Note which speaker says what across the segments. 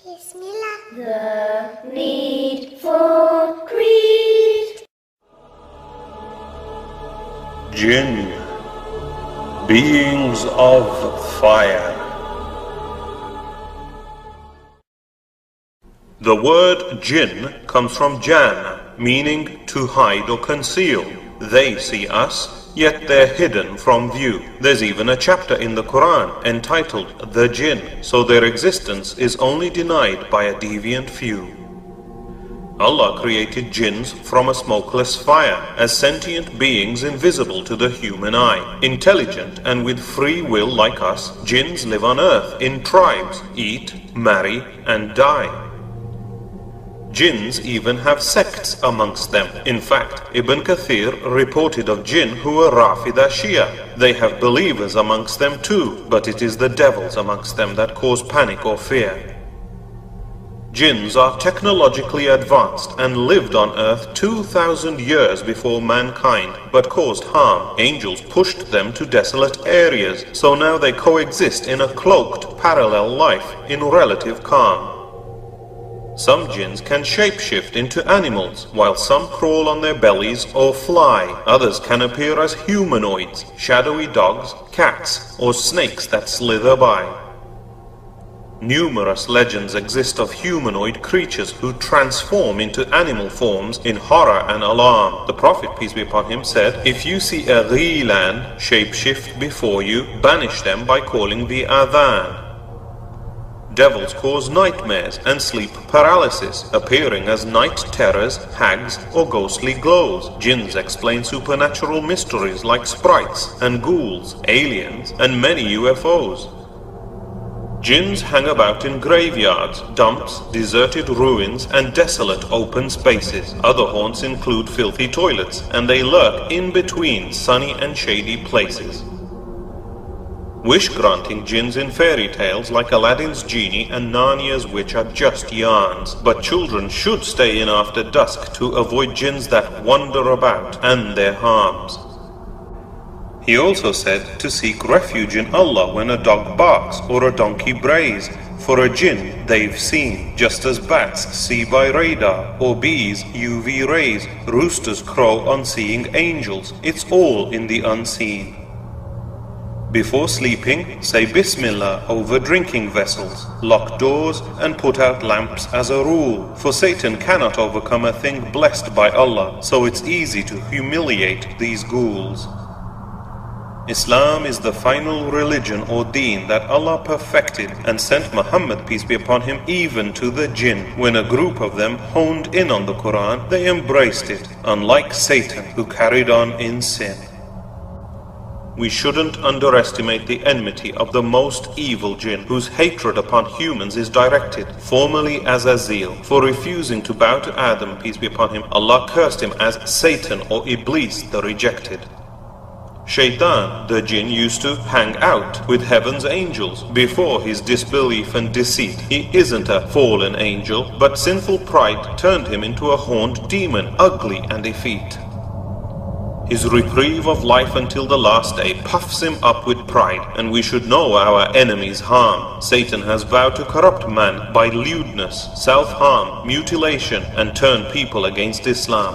Speaker 1: Bismillah.
Speaker 2: The need for greed.
Speaker 3: Jinn, beings of fire. The word jinn comes from jan, meaning to hide or conceal. They see us, yet they're hidden from view. There's even a chapter in the Quran entitled The Jinn, so their existence is only denied by a deviant few. Allah created jinns from a smokeless fire as sentient beings invisible to the human eye. Intelligent and with free will like us, jinns live on earth in tribes, eat, marry, and die. Jinns even have sects amongst them. In fact, Ibn Kathir reported of jinn who are Rafida Shia. They have believers amongst them too, but it is the devils amongst them that cause panic or fear. Jinns are technologically advanced and lived on earth 2,000 years before mankind, but caused harm. Angels pushed them to desolate areas, so now they coexist in a cloaked parallel life in relative calm. Some jinns can shapeshift into animals, while some crawl on their bellies or fly. Others can appear as humanoids, shadowy dogs, cats, or snakes that slither by. Numerous legends exist of humanoid creatures who transform into animal forms in horror and alarm. The Prophet, peace be upon him, said, "If you see a ghilan shapeshift before you, banish them by calling the adhan." Devils cause nightmares and sleep paralysis, appearing as night terrors, hags, or ghostly glows. Jinns explain supernatural mysteries like sprites and ghouls, aliens, and many UFOs. Jinns hang about in graveyards, dumps, deserted ruins, and desolate open spaces. Other haunts include filthy toilets, and they lurk in between sunny and shady places. Wish-granting jinns in fairy tales like Aladdin's genie and Narnia's witch are just yarns, but children should stay in after dusk to avoid jinns that wander about and their harms. He also said to seek refuge in Allah when a dog barks or a donkey brays, for a jinn they've seen, just as bats see by radar, or bees UV rays, roosters crow on seeing angels. It's all in the unseen. Before sleeping, say Bismillah over drinking vessels, lock doors and put out lamps as a rule, for Satan cannot overcome a thing blessed by Allah, so it's easy to humiliate these ghouls. Islam is the final religion or deen that Allah perfected and sent Muhammad, peace be upon him, even to the jinn. When a group of them honed in on the Quran, they embraced it, unlike Satan, who carried on in sin. We shouldn't underestimate the enmity of the most evil jinn, whose hatred upon humans is directed, formerly as Azil. For refusing to bow to Adam, peace be upon him, Allah cursed him as Satan or Iblis, the rejected. Shaitan, the jinn, used to hang out with heaven's angels before his disbelief and deceit. He isn't a fallen angel, but sinful pride turned him into a horned demon, ugly and effete. His reprieve of life until the last day puffs him up with pride, and we should know our enemy's harm. Satan has vowed to corrupt man by lewdness, self-harm, mutilation, and turn people against Islam.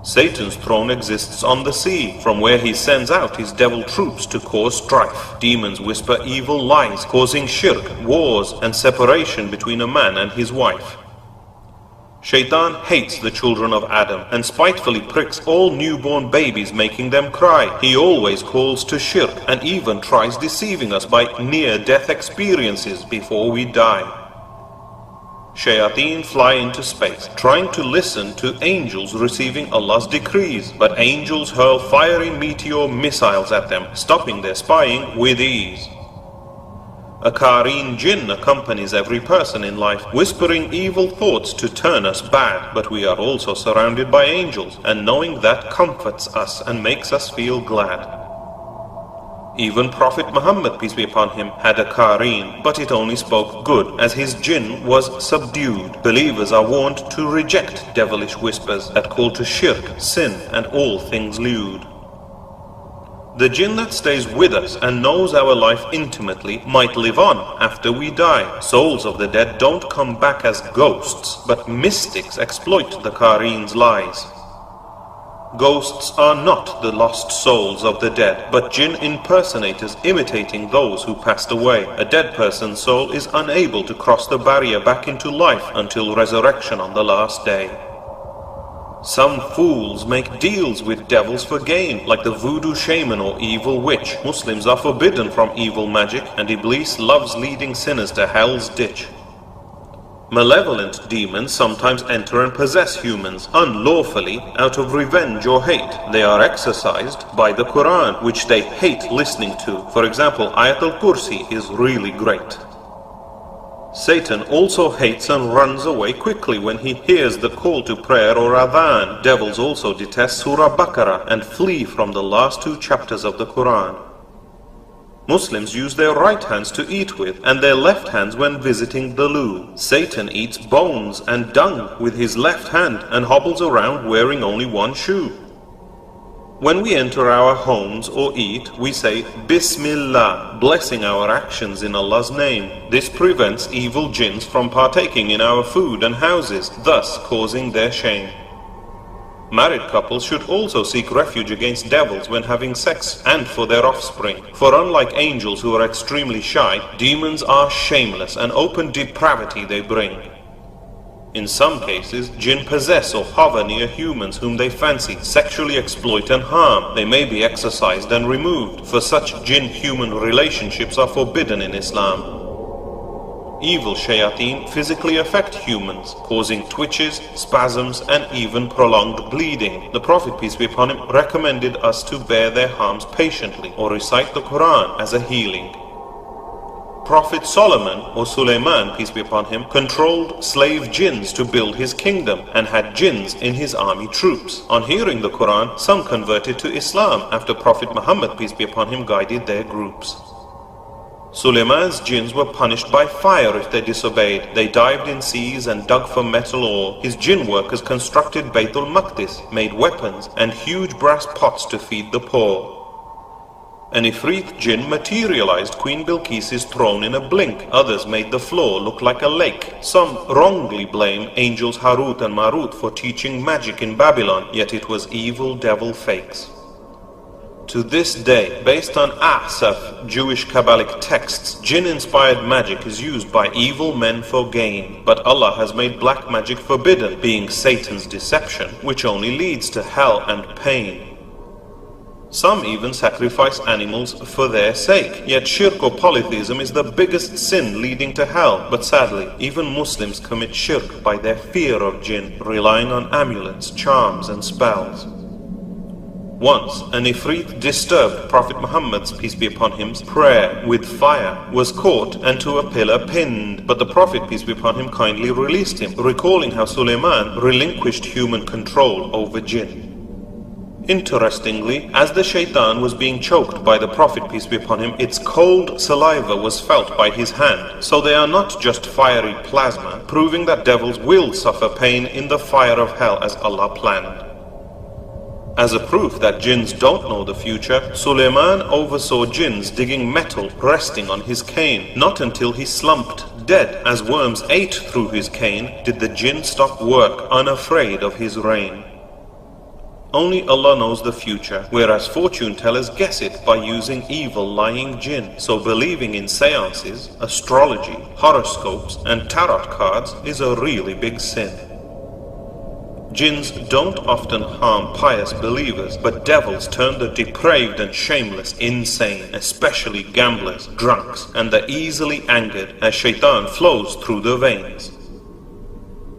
Speaker 3: Satan's throne exists on the sea, from where he sends out his devil troops to cause strife. Demons whisper evil lies, causing shirk, wars, and separation between a man and his wife. Shaitan hates the children of Adam and spitefully pricks all newborn babies, making them cry. He always calls to shirk and even tries deceiving us by near-death experiences before we die. Shayateen fly into space, trying to listen to angels receiving Allah's decrees, but angels hurl fiery meteor missiles at them, stopping their spying with ease. A Qareen jinn accompanies every person in life, whispering evil thoughts to turn us bad, but we are also surrounded by angels, and knowing that comforts us and makes us feel glad. Even Prophet Muhammad, peace be upon him, had a Qareen, but it only spoke good, as his jinn was subdued. Believers are warned to reject devilish whispers that call to shirk, sin, and all things lewd. The jinn that stays with us and knows our life intimately might live on after we die. Souls of the dead don't come back as ghosts, but mystics exploit the Qareen's lies. Ghosts are not the lost souls of the dead, but jinn impersonators imitating those who passed away. A dead person's soul is unable to cross the barrier back into life until resurrection on the last day. Some fools make deals with devils for gain, like the voodoo shaman or evil witch. Muslims are forbidden from evil magic, and Iblis loves leading sinners to hell's ditch. Malevolent demons sometimes enter and possess humans unlawfully out of revenge or hate. They are exorcised by the Quran, which they hate listening to. For example, Ayat al-Kursi is really great. Satan also hates and runs away quickly when he hears the call to prayer or adhan. Devils also detest Surah Baqarah and flee from the last 2 chapters of the Quran. Muslims use their right hands to eat with and their left hands when visiting the loo. Satan eats bones and dung with his left hand and hobbles around wearing only one shoe. When we enter our homes or eat, we say Bismillah, blessing our actions in Allah's name. This prevents evil jinns from partaking in our food and houses, thus causing their shame. Married couples should also seek refuge against devils when having sex and for their offspring. For unlike angels who are extremely shy, demons are shameless and open depravity they bring. In some cases, jinn possess or hover near humans whom they fancy, sexually exploit and harm. They may be exorcised and removed, for such jinn-human relationships are forbidden in Islam. Evil shayateen physically affect humans, causing twitches, spasms, and even prolonged bleeding. The Prophet, peace be upon him, recommended us to bear their harms patiently, or recite the Quran as a healing. Prophet Solomon, or Suleiman, peace be upon him, controlled slave jinns to build his kingdom and had jinns in his army troops. On hearing the Quran, some converted to Islam after Prophet Muhammad, peace be upon him, guided their groups. Suleiman's jinns were punished by fire if they disobeyed. They dived in seas and dug for metal ore. His jinn workers constructed Baytul Maqdis, made weapons and huge brass pots to feed the poor. An Ifrit jinn materialized Queen Bilqis's throne in a blink. Others made the floor look like a lake. Some wrongly blame angels Harut and Marut for teaching magic in Babylon, yet it was evil devil fakes. To this day, based on Ahsaf, Jewish Kabbalic texts, jinn-inspired magic is used by evil men for gain. But Allah has made black magic forbidden, being Satan's deception, which only leads to hell and pain. Some even sacrifice animals for their sake. Yet shirk or polytheism is the biggest sin leading to hell. But sadly, even Muslims commit shirk by their fear of jinn, relying on amulets, charms and spells. Once, an Ifrit disturbed Prophet Muhammad's, peace be upon him, prayer with fire, was caught and to a pillar pinned. But the Prophet, peace be upon him, kindly released him, recalling how Suleiman relinquished human control over jinn. Interestingly, as the shaitan was being choked by the Prophet, peace be upon him, its cold saliva was felt by his hand. So they are not just fiery plasma, proving that devils will suffer pain in the fire of hell as Allah planned. As a proof that jinns don't know the future, Suleiman oversaw jinns digging metal resting on his cane. Not until he slumped dead as worms ate through his cane did the jinn stop work, unafraid of his reign. Only Allah knows the future, whereas fortune tellers guess it by using evil lying jinn. So believing in seances, astrology, horoscopes and tarot cards is a really big sin. Jinns don't often harm pious believers, but devils turn the depraved and shameless insane, especially gamblers, drunks, and the easily angered, as shaitan flows through the veins.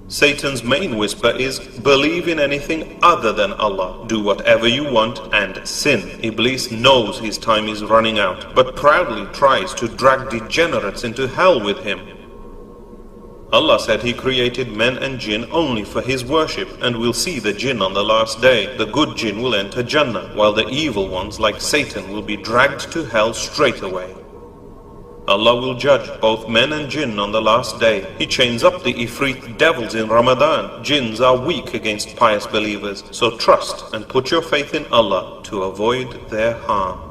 Speaker 3: Satan's main whisper is, believe in anything other than Allah, do whatever you want and sin. Iblis knows his time is running out, but proudly tries to drag degenerates into hell with him. Allah said He created men and jinn only for His worship, and will see the jinn on the last day. The good jinn will enter Jannah, while the evil ones like Satan will be dragged to hell straight away. Allah will judge both men and jinn on the last day. He chains up the Ifrit devils in Ramadan. Jinns are weak against pious believers, so trust and put your faith in Allah to avoid their harm.